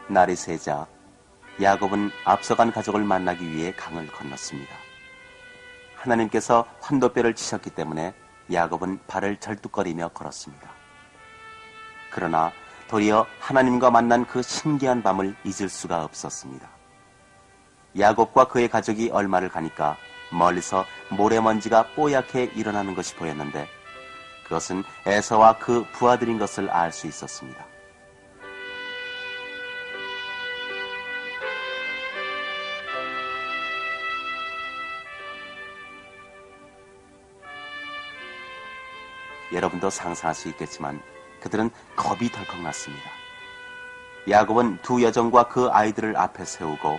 날이 새자 야곱은 앞서간 가족을 만나기 위해 강을 건넜습니다. 하나님께서 환도뼈를 치셨기 때문에 야곱은 발을 절뚝거리며 걸었습니다. 그러나 도리어 하나님과 만난 그 신기한 밤을 잊을 수가 없었습니다. 야곱과 그의 가족이 얼마를 가니까 멀리서 모래먼지가 뽀얗게 일어나는 것이 보였는데 그것은 에서와 그 부하들인 것을 알 수 있었습니다. 여러분도 상상할 수 있겠지만 그들은 겁이 덜컥 났습니다. 야곱은 두 여종과 그 아이들을 앞에 세우고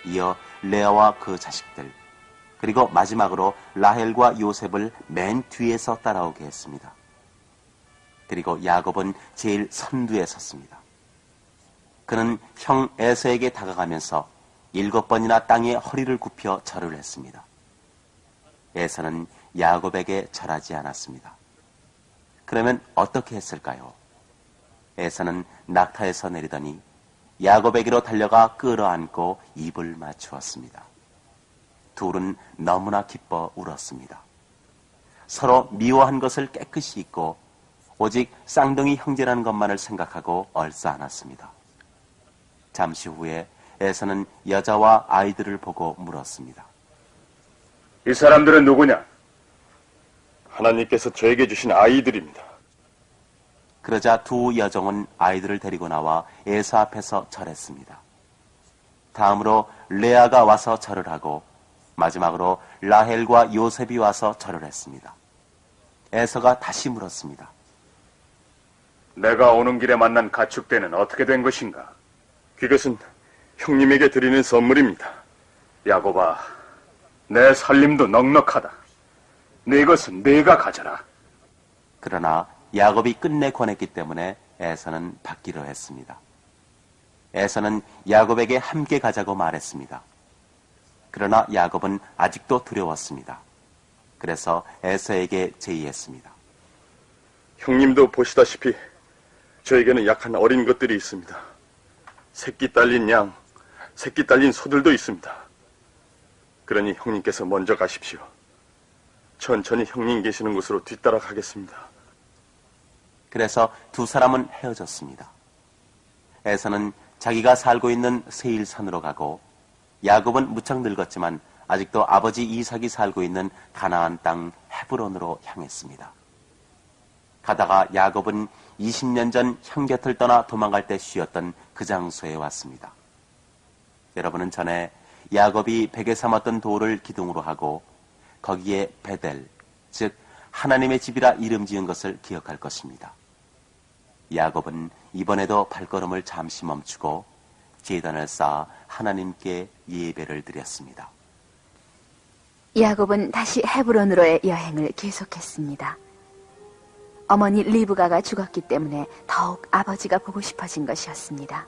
이어 레아와 그 자식들 그리고 마지막으로 라헬과 요셉을 맨 뒤에서 따라오게 했습니다. 그리고 야곱은 제일 선두에 섰습니다. 그는 형 에서에게 다가가면서 7번이나 땅에 허리를 굽혀 절을 했습니다. 에서는 야곱에게 절하지 않았습니다. 그러면 어떻게 했을까요? 에서는 낙타에서 내리더니 야곱에게로 달려가 끌어안고 입을 맞추었습니다. 둘은 너무나 기뻐 울었습니다. 서로 미워한 것을 깨끗이 잊고 오직 쌍둥이 형제라는 것만을 생각하고 얼싸안았습니다. 잠시 후에 에서는 여자와 아이들을 보고 물었습니다. 이 사람들은 누구냐? 하나님께서 저에게 주신 아이들입니다. 그러자 두 여종은 아이들을 데리고 나와 에서 앞에서 절했습니다. 다음으로 레아가 와서 절을 하고 마지막으로 라헬과 요셉이 와서 절을 했습니다. 에서가 다시 물었습니다. 내가 오는 길에 만난 가축대는 어떻게 된 것인가? 그것은 형님에게 드리는 선물입니다. 야곱아, 내 살림도 넉넉하다. 네 것은 네가 가져라. 그러나 야곱이 끝내 권했기 때문에 에서는 받기로 했습니다. 에서는 야곱에게 함께 가자고 말했습니다. 그러나 야곱은 아직도 두려웠습니다. 그래서 에서에게 제의했습니다. 형님도 보시다시피 저에게는 약한 어린 것들이 있습니다. 새끼 딸린 양, 새끼 딸린 소들도 있습니다. 그러니 형님께서 먼저 가십시오. 천천히 형님 계시는 곳으로 뒤따라 가겠습니다. 그래서 두 사람은 헤어졌습니다. 에서는 자기가 살고 있는 세일산으로 가고 야곱은 무척 늙었지만 아직도 아버지 이삭이 살고 있는 가나안 땅 헤브론으로 향했습니다. 가다가 야곱은 20년 전 형 곁을 떠나 도망갈 때 쉬었던 그 장소에 왔습니다. 여러분은 전에 야곱이 베개 삼았던 돌을 기둥으로 하고 거기에 베델, 즉 하나님의 집이라 이름 지은 것을 기억할 것입니다. 야곱은 이번에도 발걸음을 잠시 멈추고 제단을 쌓아 하나님께 예배를 드렸습니다. 야곱은 다시 헤브론으로의 여행을 계속했습니다. 어머니 리브가가 죽었기 때문에 더욱 아버지가 보고 싶어진 것이었습니다.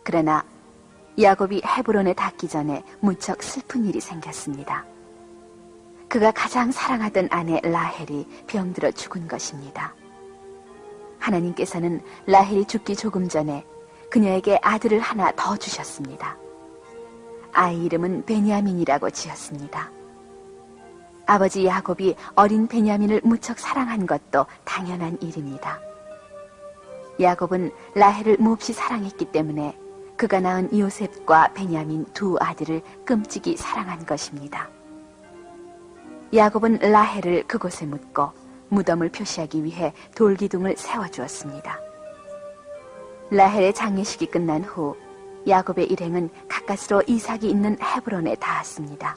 그러나 야곱이 헤브론에 닿기 전에 무척 슬픈 일이 생겼습니다. 그가 가장 사랑하던 아내 라헬이 병들어 죽은 것입니다. 하나님께서는 라헬이 죽기 조금 전에 그녀에게 아들을 하나 더 주셨습니다. 아이 이름은 베냐민이라고 지었습니다. 아버지 야곱이 어린 베냐민을 무척 사랑한 것도 당연한 일입니다. 야곱은 라헬을 몹시 사랑했기 때문에 그가 낳은 요셉과 베냐민 두 아들을 끔찍이 사랑한 것입니다. 야곱은 라헬을 그곳에 묻고 무덤을 표시하기 위해 돌기둥을 세워주었습니다. 라헬의 장례식이 끝난 후 야곱의 일행은 가까스로 이삭이 있는 헤브론에 닿았습니다.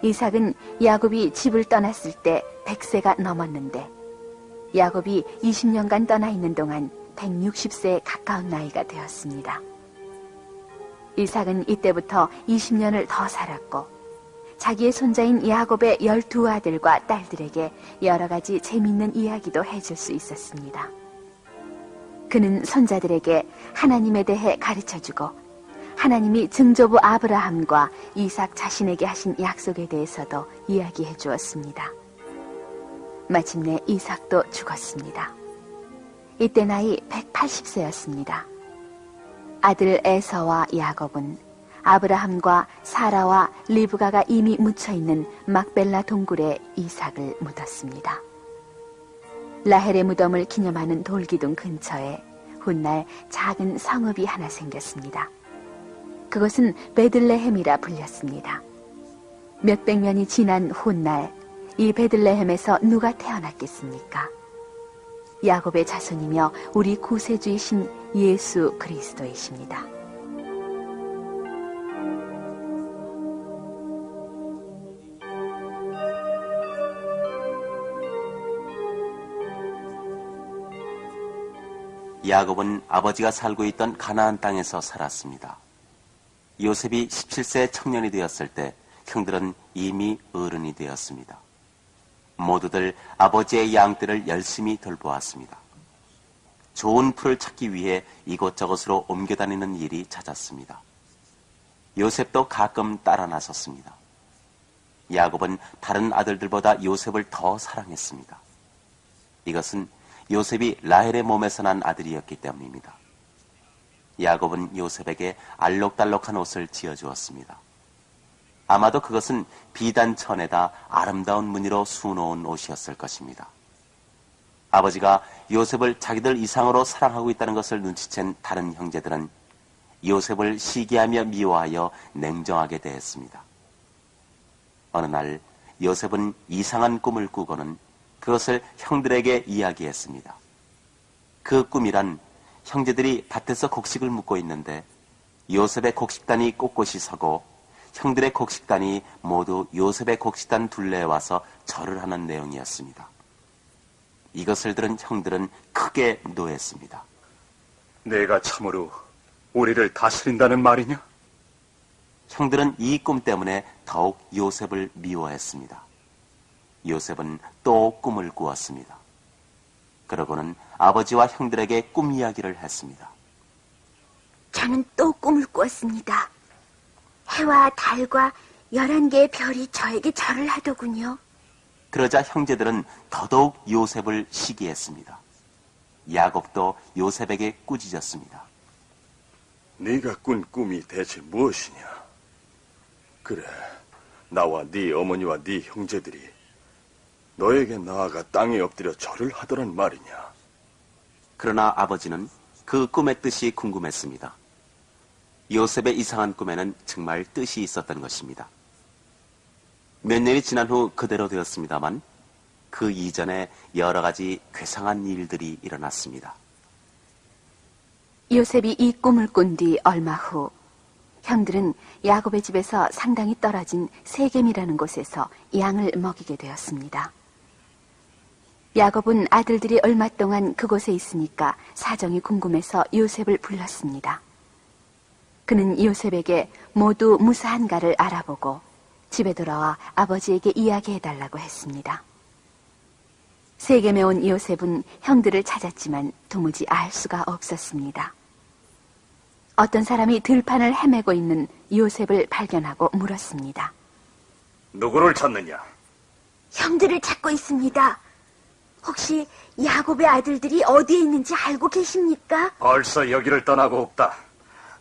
이삭은 야곱이 집을 떠났을 때 100세가 넘었는데 야곱이 20년간 떠나 있는 동안 160세에 가까운 나이가 되었습니다. 이삭은 이때부터 20년을 더 살았고 자기의 손자인 야곱의 12아들과 딸들에게 여러 가지 재미있는 이야기도 해줄 수 있었습니다. 그는 손자들에게 하나님에 대해 가르쳐주고 하나님이 증조부 아브라함과 이삭 자신에게 하신 약속에 대해서도 이야기해 주었습니다. 마침내 이삭도 죽었습니다. 이때 나이 180세였습니다. 아들 에서와 야곱은 아브라함과 사라와 리브가가 이미 묻혀있는 막벨라 동굴에 이삭을 묻었습니다. 라헬의 무덤을 기념하는 돌기둥 근처에 훗날 작은 성읍이 하나 생겼습니다. 그것은 베들레헴이라 불렸습니다. 몇백 년이 지난 훗날 이 베들레헴에서 누가 태어났겠습니까? 야곱의 자손이며 우리 구세주이신 예수 그리스도이십니다. 야곱은 아버지가 살고 있던 가나안 땅에서 살았습니다. 요셉이 17세 청년이 되었을 때 형들은 이미 어른이 되었습니다. 모두들 아버지의 양떼를 열심히 돌보았습니다. 좋은 풀을 찾기 위해 이곳저곳으로 옮겨 다니는 일이 잦았습니다. 요셉도 가끔 따라 나섰습니다. 야곱은 다른 아들들보다 요셉을 더 사랑했습니다. 이것은 요셉이 라헬의 몸에서 난 아들이었기 때문입니다. 야곱은 요셉에게 알록달록한 옷을 지어주었습니다. 아마도 그것은 비단천에다 아름다운 무늬로 수놓은 옷이었을 것입니다. 아버지가 요셉을 자기들 이상으로 사랑하고 있다는 것을 눈치챈 다른 형제들은 요셉을 시기하며 미워하여 냉정하게 대했습니다. 어느 날 요셉은 이상한 꿈을 꾸고는 그것을 형들에게 이야기했습니다. 그 꿈이란 형제들이 밭에서 곡식을 묻고 있는데 요셉의 곡식단이 꼿꼿이 서고 형들의 곡식단이 모두 요셉의 곡식단 둘레에 와서 절을 하는 내용이었습니다. 이것을 들은 형들은 크게 노했습니다. 내가 참으로 우리를 다스린다는 말이냐? 형들은 이 꿈 때문에 더욱 요셉을 미워했습니다. 요셉은 또 꿈을 꾸었습니다. 그러고는 아버지와 형들에게 꿈 이야기를 했습니다. 저는 또 꿈을 꾸었습니다. 해와 달과 11개의 별이 저에게 절을 하더군요. 그러자 형제들은 더더욱 요셉을 시기했습니다. 야곱도 요셉에게 꾸짖었습니다. 네가 꾼 꿈이 대체 무엇이냐? 그래, 나와 네 어머니와 네 형제들이 너에게 나아가 땅에 엎드려 절을 하더란 말이냐? 그러나 아버지는 그 꿈의 뜻이 궁금했습니다. 요셉의 이상한 꿈에는 정말 뜻이 있었던 것입니다. 몇 년이 지난 후 그대로 되었습니다만 그 이전에 여러 가지 괴상한 일들이 일어났습니다. 요셉이 이 꿈을 꾼 뒤 얼마 후 형들은 야곱의 집에서 상당히 떨어진 세겜이라는 곳에서 양을 먹이게 되었습니다. 야곱은 아들들이 얼마 동안 그곳에 있으니까 사정이 궁금해서 요셉을 불렀습니다. 그는 요셉에게 모두 무사한가를 알아보고 집에 돌아와 아버지에게 이야기해달라고 했습니다. 세겜에 온 요셉은 형들을 찾았지만 도무지 알 수가 없었습니다. 어떤 사람이 들판을 헤매고 있는 요셉을 발견하고 물었습니다. 누구를 찾느냐? 형들을 찾고 있습니다. 혹시 야곱의 아들들이 어디에 있는지 알고 계십니까? 벌써 여기를 떠나고 없다.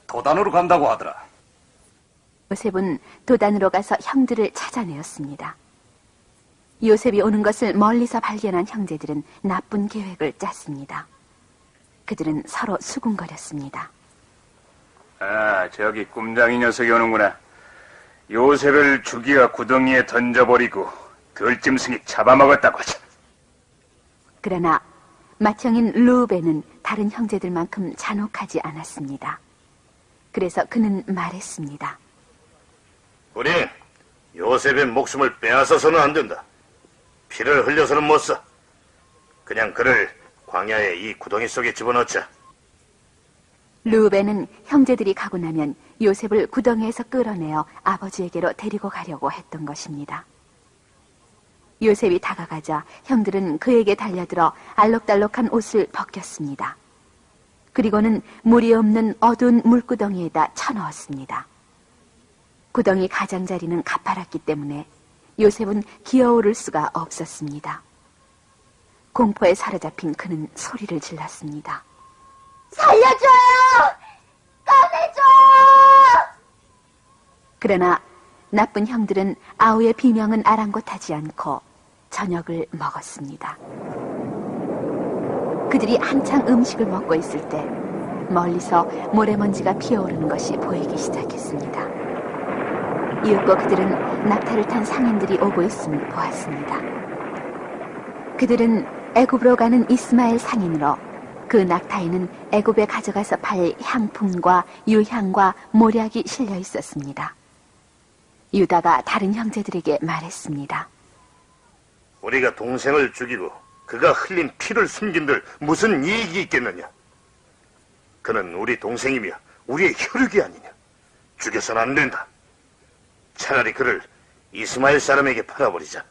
도단으로 간다고 하더라. 요셉은 도단으로 가서 형들을 찾아내었습니다. 요셉이 오는 것을 멀리서 발견한 형제들은 나쁜 계획을 짰습니다. 그들은 서로 수군거렸습니다. 아, 저기 꿈장이 녀석이 오는구나. 요셉을 죽이어 구덩이에 던져버리고 들짐승이 잡아먹었다고 하자. 그러나 맏형인 르우벤은 다른 형제들만큼 잔혹하지 않았습니다. 그래서 그는 말했습니다. 우린 요셉의 목숨을 빼앗아서는 안 된다. 피를 흘려서는 못 써. 그냥 그를 광야의 이 구덩이 속에 집어넣자. 르우벤은 형제들이 가고 나면 요셉을 구덩이에서 끌어내어 아버지에게로 데리고 가려고 했던 것입니다. 요셉이 다가가자 형들은 그에게 달려들어 알록달록한 옷을 벗겼습니다. 그리고는 물이 없는 어두운 물구덩이에다 쳐넣었습니다. 구덩이 가장자리는 가파랐기 때문에 요셉은 기어오를 수가 없었습니다. 공포에 사로잡힌 그는 소리를 질렀습니다. 살려줘요! 그러나 나쁜 형들은 아우의 비명은 아랑곳하지 않고 저녁을 먹었습니다. 그들이 한창 음식을 먹고 있을 때 멀리서 모래먼지가 피어오르는 것이 보이기 시작했습니다. 이윽고 그들은 낙타를 탄 상인들이 오고 있음을 보았습니다. 그들은 애굽으로 가는 이스마엘 상인으로 그 낙타에는 애굽에 가져가서 팔 향품과 유향과 모략이 실려 있었습니다. 유다가 다른 형제들에게 말했습니다. 우리가 동생을 죽이고 그가 흘린 피를 숨긴들 무슨 이익이 있겠느냐? 그는 우리 동생이며 우리의 혈육이 아니냐? 죽여서는 안 된다. 차라리 그를 이스마엘 사람에게 팔아버리자.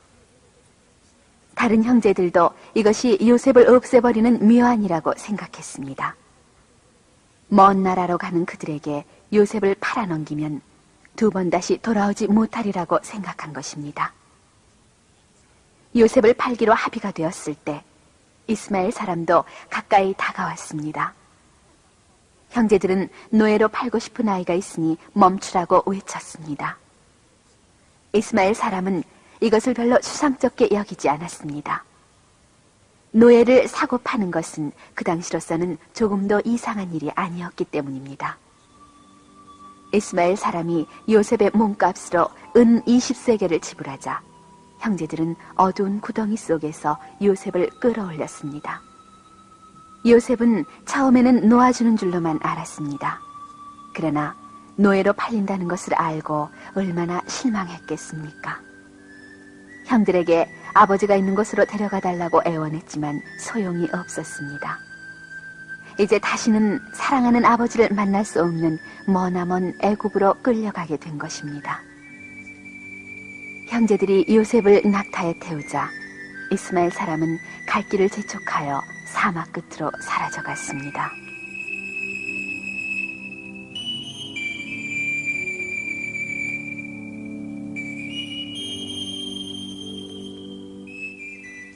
다른 형제들도 이것이 요셉을 없애버리는 묘안이라고 생각했습니다. 먼 나라로 가는 그들에게 요셉을 팔아넘기면 두 번 다시 돌아오지 못하리라고 생각한 것입니다. 요셉을 팔기로 합의가 되었을 때 이스마엘 사람도 가까이 다가왔습니다. 형제들은 노예로 팔고 싶은 아이가 있으니 멈추라고 외쳤습니다. 이스마엘 사람은 이것을 별로 추상쩍게 여기지 않았습니다. 노예를 사고 파는 것은 그 당시로서는 조금도 이상한 일이 아니었기 때문입니다. 이스마엘 사람이 요셉의 몸값으로 은 20세겔을 지불하자 형제들은 어두운 구덩이 속에서 요셉을 끌어올렸습니다. 요셉은 처음에는 놓아주는 줄로만 알았습니다. 그러나 노예로 팔린다는 것을 알고 얼마나 실망했겠습니까? 형들에게 아버지가 있는 곳으로 데려가 달라고 애원했지만 소용이 없었습니다. 이제 다시는 사랑하는 아버지를 만날 수 없는 머나먼 애굽으로 끌려가게 된 것입니다. 형제들이 요셉을 낙타에 태우자 이스마엘 사람은 갈 길을 재촉하여 사막 끝으로 사라져갔습니다.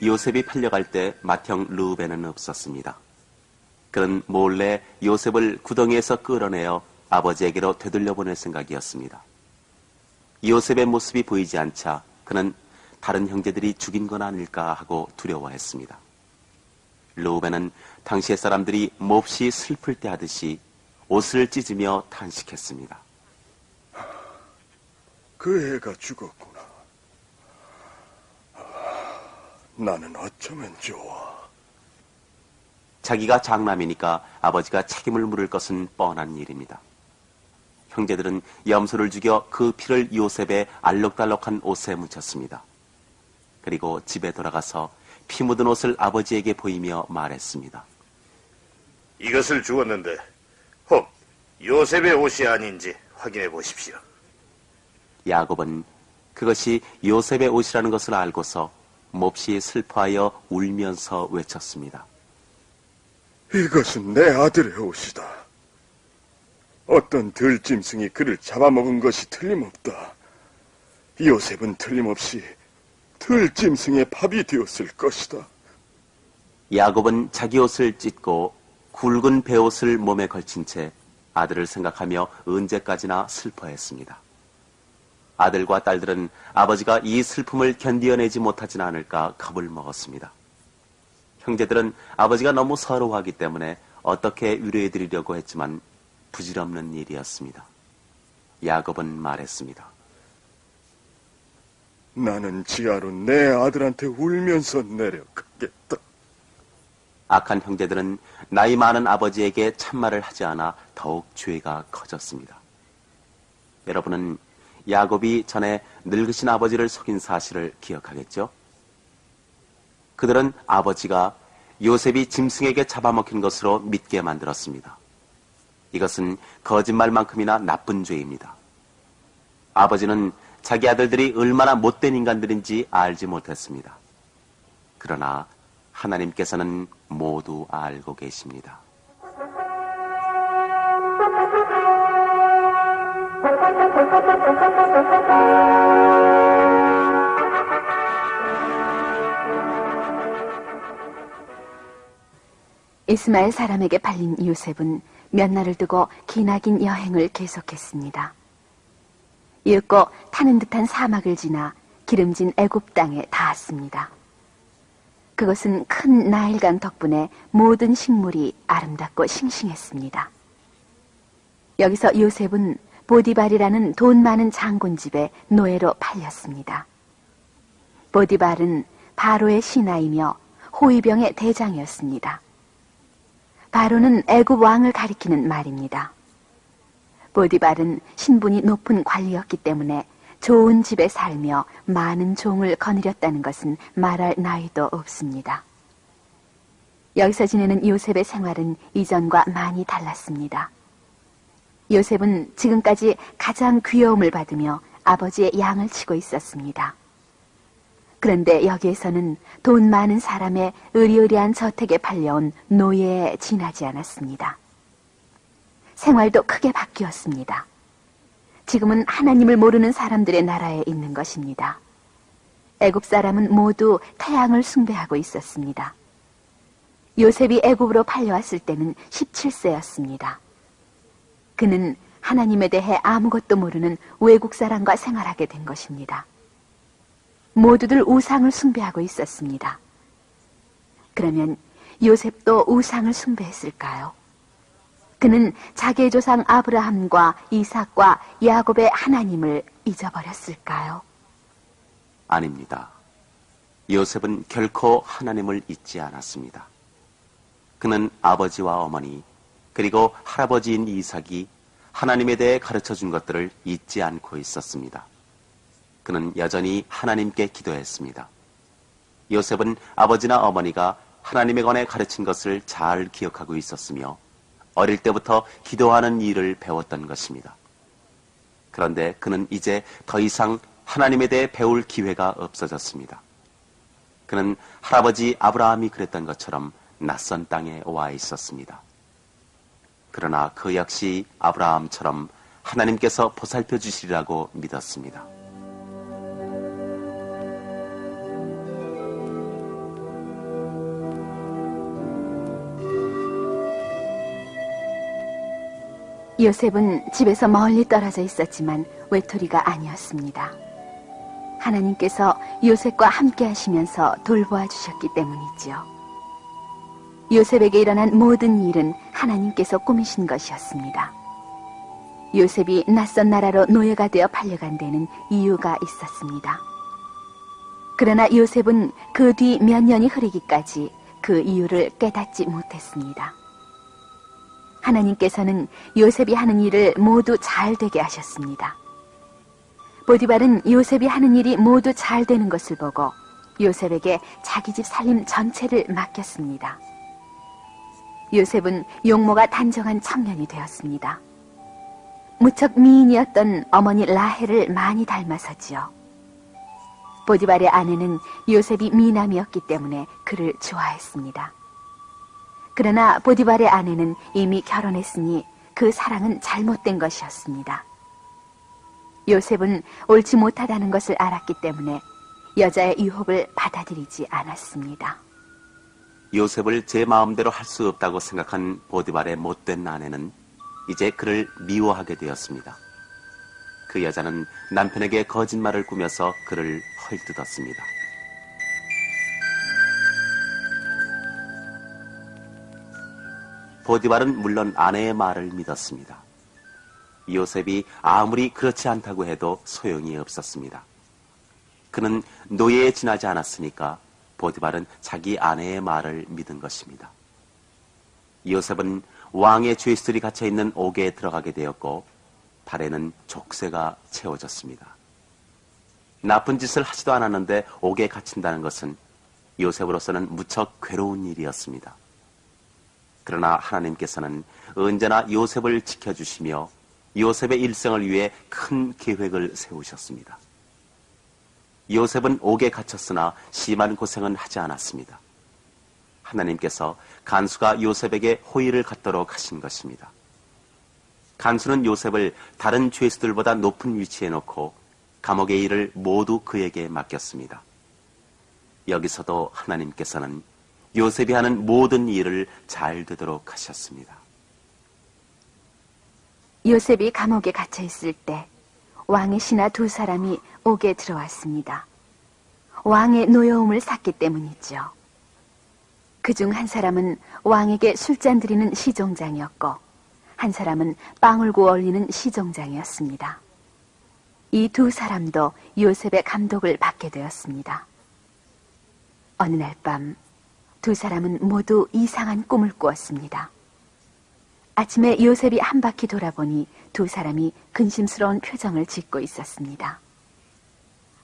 요셉이 팔려갈 때 맏형 르우벤은 없었습니다. 그는 몰래 요셉을 구덩이에서 끌어내어 아버지에게로 되돌려보낼 생각이었습니다. 요셉의 모습이 보이지 않자 그는 다른 형제들이 죽인 건 아닐까 하고 두려워했습니다. 르우벤은 당시의 사람들이 몹시 슬플 때 하듯이 옷을 찢으며 탄식했습니다. 그 애가 죽었구나. 나는 어쩌면 좋아. 자기가 장남이니까 아버지가 책임을 물을 것은 뻔한 일입니다. 형제들은 염소를 죽여 그 피를 요셉의 알록달록한 옷에 묻혔습니다. 그리고 집에 돌아가서 피 묻은 옷을 아버지에게 보이며 말했습니다. 이것을 주었는데 혹 요셉의 옷이 아닌지 확인해 보십시오. 야곱은 그것이 요셉의 옷이라는 것을 알고서 몹시 슬퍼하여 울면서 외쳤습니다. 이것은 내 아들의 옷이다. 어떤 들짐승이 그를 잡아먹은 것이 틀림없다. 요셉은 틀림없이 들짐승의 밥이 되었을 것이다. 야곱은 자기 옷을 찢고 굵은 베옷을 몸에 걸친 채 아들을 생각하며 언제까지나 슬퍼했습니다. 아들과 딸들은 아버지가 이 슬픔을 견디어내지 못하진 않을까 겁을 먹었습니다. 형제들은 아버지가 너무 서러워하기 때문에 어떻게 위로해드리려고 했지만 부질없는 일이었습니다. 야곱은 말했습니다. 나는 지하로 내 아들한테 울면서 내려가겠다. 악한 형제들은 나이 많은 아버지에게 참말을 하지 않아 더욱 죄가 커졌습니다. 여러분은 야곱이 전에 늙으신 아버지를 속인 사실을 기억하겠죠? 그들은 아버지가 요셉이 짐승에게 잡아먹힌 것으로 믿게 만들었습니다. 이것은 거짓말만큼이나 나쁜 죄입니다. 아버지는 자기 아들들이 얼마나 못된 인간들인지 알지 못했습니다. 그러나 하나님께서는 모두 알고 계십니다. 이스마엘 사람에게 팔린 요셉은 몇 날을 두고 기나긴 여행을 계속했습니다. 이윽고 타는 듯한 사막을 지나 기름진 애굽 땅에 닿았습니다. 그것은 큰 나일강 덕분에 모든 식물이 아름답고 싱싱했습니다. 여기서 요셉은 보디발이라는 돈 많은 장군 집에 노예로 팔렸습니다. 보디발은 바로의 신하이며 호위병의 대장이었습니다. 바로는 애굽 왕을 가리키는 말입니다. 보디발은 신분이 높은 관리였기 때문에 좋은 집에 살며 많은 종을 거느렸다는 것은 말할 나위도 없습니다. 여기서 지내는 요셉의 생활은 이전과 많이 달랐습니다. 요셉은 지금까지 가장 귀여움을 받으며 아버지의 양을 치고 있었습니다. 그런데 여기에서는 돈 많은 사람의 의리의리한 저택에 팔려온 노예에 지나지 않았습니다. 생활도 크게 바뀌었습니다. 지금은 하나님을 모르는 사람들의 나라에 있는 것입니다. 애굽 사람은 모두 태양을 숭배하고 있었습니다. 요셉이 애굽으로 팔려왔을 때는 17세였습니다. 그는 하나님에 대해 아무것도 모르는 외국 사람과 생활하게 된 것입니다. 모두들 우상을 숭배하고 있었습니다. 그러면 요셉도 우상을 숭배했을까요? 그는 자기의 조상 아브라함과 이삭과 야곱의 하나님을 잊어버렸을까요? 아닙니다. 요셉은 결코 하나님을 잊지 않았습니다. 그는 아버지와 어머니 그리고 할아버지인 이삭이 하나님에 대해 가르쳐 준 것들을 잊지 않고 있었습니다. 그는 여전히 하나님께 기도했습니다. 요셉은 아버지나 어머니가 하나님에 관해 가르친 것을 잘 기억하고 있었으며 어릴 때부터 기도하는 일을 배웠던 것입니다. 그런데 그는 이제 더 이상 하나님에 대해 배울 기회가 없어졌습니다. 그는 할아버지 아브라함이 그랬던 것처럼 낯선 땅에 와 있었습니다. 그러나 그 역시 아브라함처럼 하나님께서 보살펴 주시리라고 믿었습니다. 요셉은 집에서 멀리 떨어져 있었지만 외톨이가 아니었습니다. 하나님께서 요셉과 함께 하시면서 돌보아 주셨기 때문이지요. 요셉에게 일어난 모든 일은 하나님께서 꾸미신 것이었습니다. 요셉이 낯선 나라로 노예가 되어 팔려간 데는 이유가 있었습니다. 그러나 요셉은 그 뒤 몇 년이 흐르기까지 그 이유를 깨닫지 못했습니다. 하나님께서는 요셉이 하는 일을 모두 잘 되게 하셨습니다. 보디발은 요셉이 하는 일이 모두 잘 되는 것을 보고 요셉에게 자기 집 살림 전체를 맡겼습니다. 요셉은 용모가 단정한 청년이 되었습니다. 무척 미인이었던 어머니 라헬을 많이 닮아서지요. 보디발의 아내는 요셉이 미남이었기 때문에 그를 좋아했습니다. 그러나 보디발의 아내는 이미 결혼했으니 그 사랑은 잘못된 것이었습니다. 요셉은 옳지 못하다는 것을 알았기 때문에 여자의 유혹을 받아들이지 않았습니다. 요셉을 제 마음대로 할 수 없다고 생각한 보디발의 못된 아내는 이제 그를 미워하게 되었습니다. 그 여자는 남편에게 거짓말을 꾸며서 그를 헐뜯었습니다. 보디발은 물론 아내의 말을 믿었습니다. 요셉이 아무리 그렇지 않다고 해도 소용이 없었습니다. 그는 노예에 지나지 않았으니까 보디발은 자기 아내의 말을 믿은 것입니다. 요셉은 왕의 죄수들이 갇혀있는 옥에 들어가게 되었고 발에는 족쇄가 채워졌습니다. 나쁜 짓을 하지도 않았는데 옥에 갇힌다는 것은 요셉으로서는 무척 괴로운 일이었습니다. 그러나 하나님께서는 언제나 요셉을 지켜주시며 요셉의 일생을 위해 큰 계획을 세우셨습니다. 요셉은 옥에 갇혔으나 심한 고생은 하지 않았습니다. 하나님께서 간수가 요셉에게 호의를 갖도록 하신 것입니다. 간수는 요셉을 다른 죄수들보다 높은 위치에 놓고 감옥의 일을 모두 그에게 맡겼습니다. 여기서도 하나님께서는 요셉이 하는 모든 일을 잘 되도록 하셨습니다. 요셉이 감옥에 갇혀 있을 때 왕의 신하 두 사람이 옥에 들어왔습니다. 왕의 노여움을 샀기 때문이죠. 그중 한 사람은 왕에게 술잔 드리는 시종장이었고 한 사람은 빵을 구워 올리는 시종장이었습니다. 이 두 사람도 요셉의 감독을 받게 되었습니다. 어느 날 밤 두 사람은 모두 이상한 꿈을 꾸었습니다. 아침에 요셉이 한 바퀴 돌아보니 두 사람이 근심스러운 표정을 짓고 있었습니다.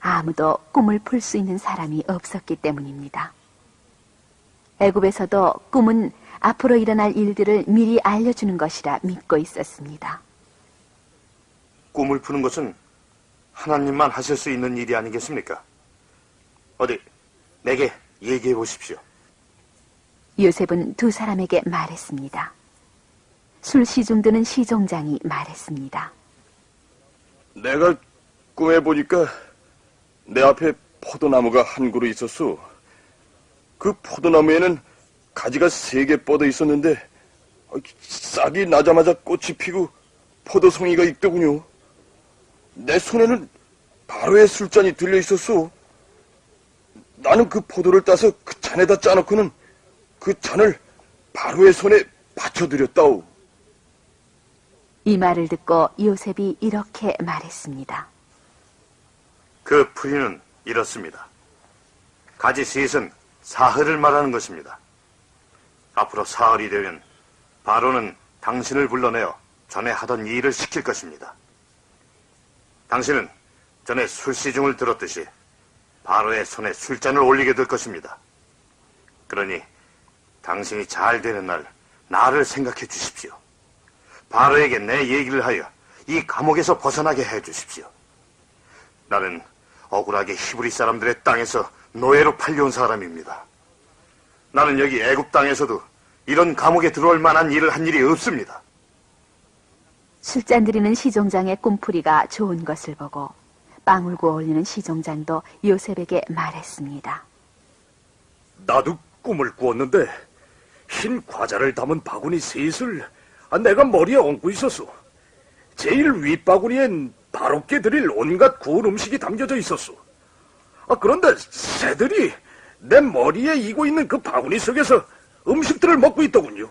아무도 꿈을 풀 수 있는 사람이 없었기 때문입니다. 애굽에서도 꿈은 앞으로 일어날 일들을 미리 알려주는 것이라 믿고 있었습니다. 꿈을 푸는 것은 하나님만 하실 수 있는 일이 아니겠습니까? 어디 내게 얘기해 보십시오. 요셉은 두 사람에게 말했습니다. 술 시중 드는 시종장이 말했습니다. 내가 꿈에 보니까 내 앞에 포도나무가 한 그루 있었소. 그 포도나무에는 가지가 3개 뻗어 있었는데 싹이 나자마자 꽃이 피고 포도송이가 있더군요. 내 손에는 바로의 술잔이 들려 있었소. 나는 그 포도를 따서 그 잔에다 짜놓고는 그 잔을 바로의 손에 받쳐드렸다오. 이 말을 듣고 요셉이 이렇게 말했습니다. 그 풀이는 이렇습니다. 가지 셋은 사흘을 말하는 것입니다. 앞으로 사흘이 되면 바로는 당신을 불러내어 전에 하던 일을 시킬 것입니다. 당신은 전에 술시중을 들었듯이 바로의 손에 술잔을 올리게 될 것입니다. 그러니 당신이 잘 되는 날 나를 생각해 주십시오. 바로에게 내 얘기를 하여 이 감옥에서 벗어나게 해 주십시오. 나는 억울하게 히브리 사람들의 땅에서 노예로 팔려온 사람입니다. 나는 여기 애굽 땅에서도 이런 감옥에 들어올 만한 일을 한 일이 없습니다. 술잔 드리는 시종장의 꿈풀이가 좋은 것을 보고 빵을 구워 올리는 시종장도 요셉에게 말했습니다. 나도 꿈을 꾸었는데 흰 과자를 담은 바구니 셋을 내가 머리에 얹고 있었소. 제일 윗바구니엔 바롭게 드릴 온갖 구운 음식이 담겨져 있었소. 그런데 새들이 내 머리에 이고 있는 그 바구니 속에서 음식들을 먹고 있더군요.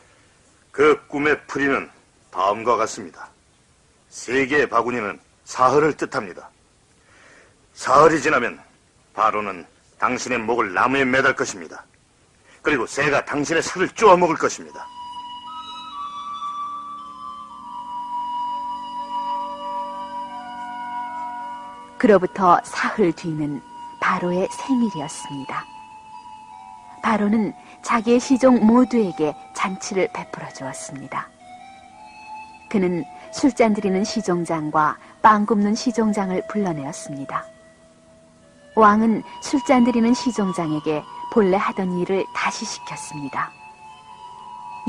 그 꿈의 풀이는 다음과 같습니다. 3개의 바구니는 사흘을 뜻합니다. 사흘이 지나면 바로는 당신의 목을 나무에 매달 것입니다. 그리고 새가 당신의 살을 쪼아 먹을 것입니다. 그로부터 사흘 뒤는 바로의 생일이었습니다. 바로는 자기의 시종 모두에게 잔치를 베풀어 주었습니다. 그는 술잔 드리는 시종장과 빵 굽는 시종장을 불러내었습니다. 왕은 술잔 드리는 시종장에게 본래 하던 일을 다시 시켰습니다.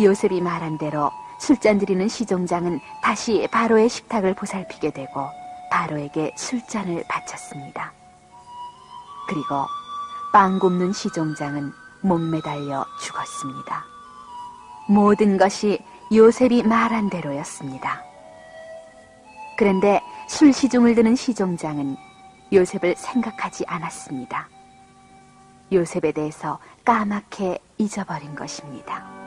요셉이 말한 대로 술잔 드리는 시종장은 다시 바로의 식탁을 보살피게 되고 바로에게 술잔을 바쳤습니다. 그리고 빵 굽는 시종장은 목매달려 죽었습니다. 모든 것이 요셉이 말한 대로였습니다. 그런데 술 시중을 드는 시종장은 요셉을 생각하지 않았습니다. 요셉에 대해서 까맣게 잊어버린 것입니다.